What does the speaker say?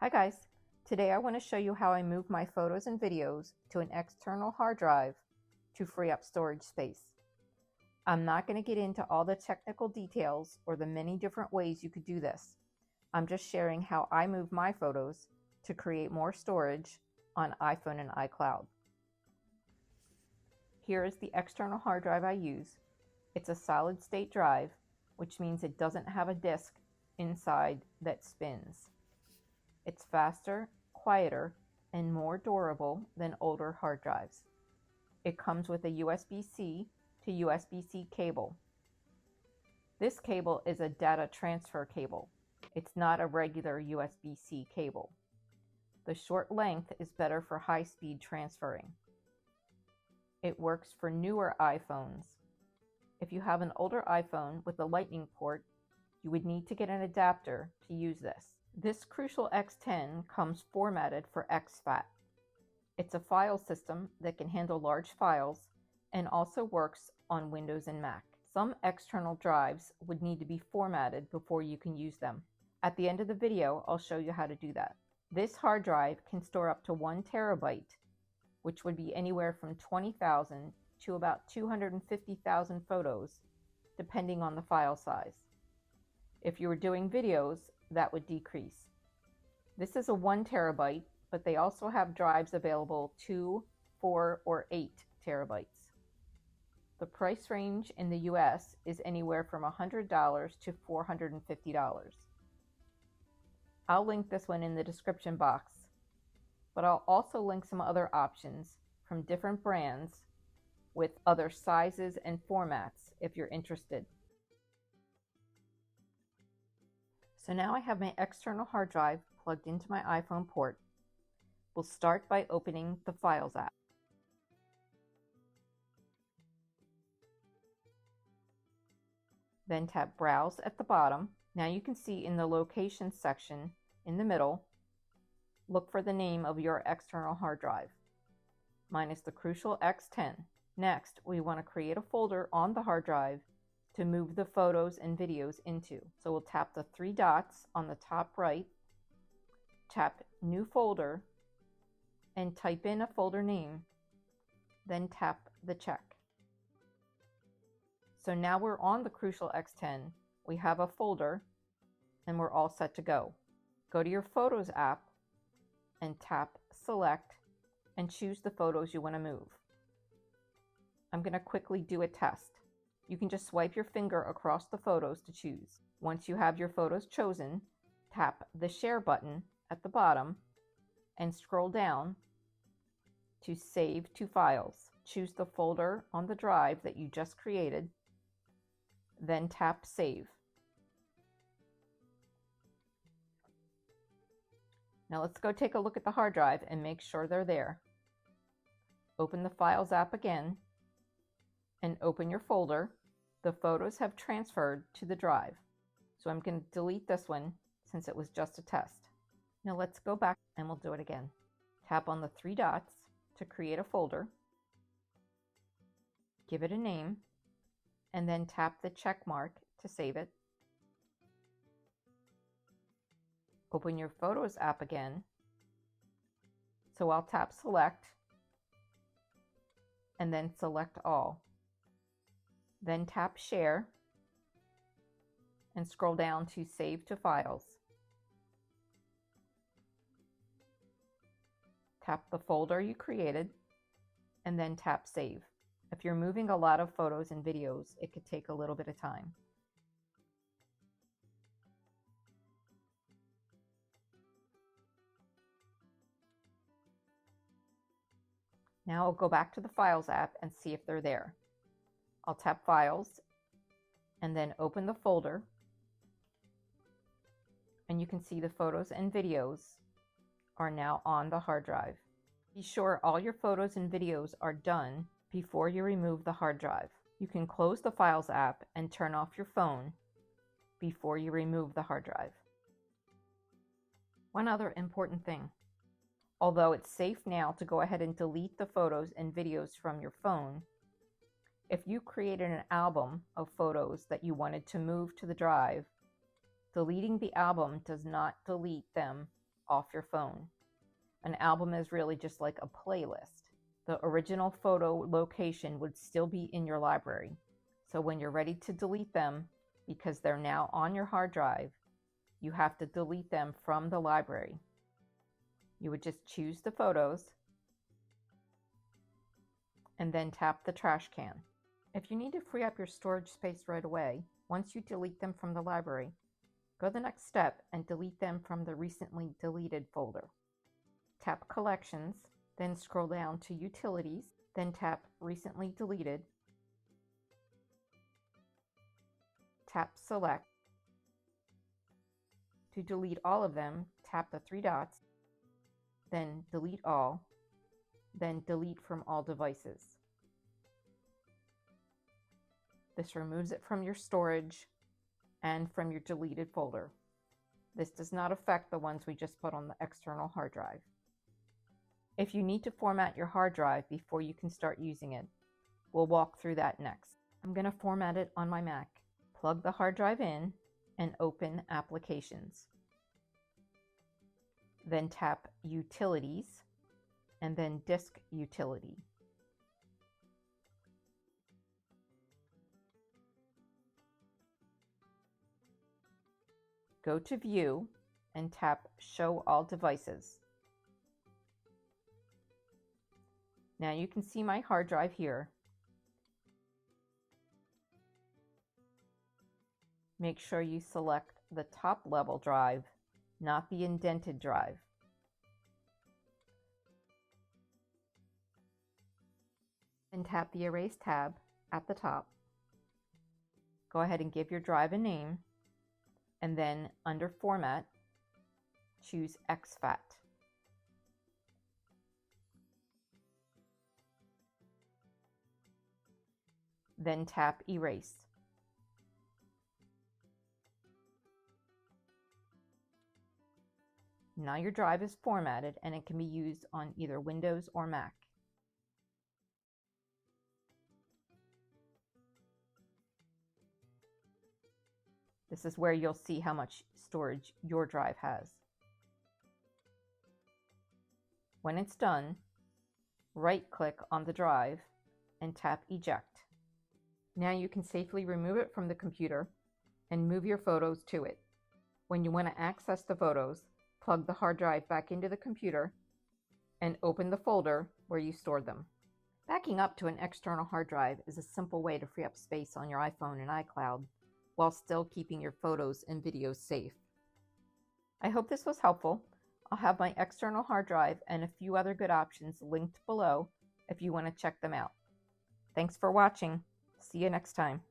Hi guys, today I want to show you how I move my photos and videos to an external hard drive to free up storage space. I'm not going to get into all the technical details or the many different ways you could do this. I'm just sharing how I move my photos to create more storage on iPhone and iCloud. Here is the external hard drive I use. It's a solid state drive, which means it doesn't have a disk inside that spins. It's faster, quieter, and more durable than older hard drives. It comes with a USB-C to USB-C cable. This cable is a data transfer cable. It's not a regular USB-C cable. The short length is better for high-speed transferring. It works for newer iPhones. If you have an older iPhone with a Lightning port, you would need to get an adapter to use this. This crucial X10 comes formatted for ExFat. It's a file system that can handle large files and also works on Windows and Mac. Some external drives would need to be formatted before you can use them. At the end of the video, I'll show you how to do that. This hard drive can store up to 1 terabyte, which would be anywhere from 20,000 to about 250,000 photos, depending on the file size. If you were doing videos, that would decrease. This is a 1 terabyte, but they also have drives available 2, 4, or 8 terabytes. The price range in the US is anywhere from $100 to $450. I'll link this one in the description box, but I'll also link some other options from different brands with other sizes and formats if you're interested. So now I have my external hard drive plugged into my iPhone port. We'll start by opening the Files app. Then tap Browse at the bottom. Now you can see in the Locations section in the middle, look for the name of your external hard drive. Mine is the Crucial X10. Next, we want to create a folder on the hard drive to move the photos and videos into. So we'll tap the 3 dots on the top right, tap New Folder, and type in a folder name, then tap the check. So now we're on the Crucial X10, we have a folder, and we're all set to go. Go to your Photos app and tap Select and choose the photos you want to move. I'm going to quickly do a test. You can just swipe your finger across the photos to choose. Once you have your photos chosen, tap the Share button at the bottom and scroll down to Save to Files. Choose the folder on the drive that you just created, then tap Save. Now let's go take a look at the hard drive and make sure they're there. Open the Files app again and open your folder. The photos have transferred to the drive. So I'm going to delete this one since it was just a test. Now let's go back and we'll do it again. Tap on the 3 dots to create a folder. Give it a name and then tap the check mark to save it. Open your Photos app again. So I'll tap Select and then select all. Then tap Share and scroll down to Save to Files. Tap the folder you created and then tap Save. If you're moving a lot of photos and videos, it could take a little bit of time. Now I'll go back to the Files app and see if they're there. I'll tap Files and then open the folder, and you can see the photos and videos are now on the hard drive. Be sure all your photos and videos are done before you remove the hard drive. You can close the Files app and turn off your phone before you remove the hard drive. One other important thing. Although it's safe now to go ahead and delete the photos and videos from your phone, if you created an album of photos that you wanted to move to the drive, deleting the album does not delete them off your phone. An album is really just like a playlist. The original photo location would still be in your library. So when you're ready to delete them, because they're now on your hard drive, you have to delete them from the library. You would just choose the photos and then tap the trash can. If you need to free up your storage space right away, once you delete them from the library, go the next step and delete them from the recently deleted folder. Tap Collections, then scroll down to Utilities, then tap Recently Deleted. Tap Select. To delete all of them, tap the three dots, then Delete All, then Delete from all devices. This removes it from your storage and from your deleted folder. This does not affect the ones we just put on the external hard drive. If you need to format your hard drive before you can start using it, we'll walk through that next. I'm going to format it on my Mac. Plug the hard drive in and open Applications. Then tap Utilities and then Disk Utility. Go to View and tap Show All Devices. Now you can see my hard drive here. Make sure you select the top level drive, not the indented drive. And tap the Erase tab at the top. Go ahead and give your drive a name, and then under Format, choose ExFat. Then tap Erase. Now your drive is formatted and it can be used on either Windows or Mac. This is where you'll see how much storage your drive has. When it's done, right-click on the drive and tap Eject. Now you can safely remove it from the computer and move your photos to it. When you want to access the photos, plug the hard drive back into the computer and open the folder where you stored them. Backing up to an external hard drive is a simple way to free up space on your iPhone and iCloud while still keeping your photos and videos safe. I hope this was helpful. I'll have my external hard drive and a few other good options linked below if you want to check them out. Thanks for watching. See you next time.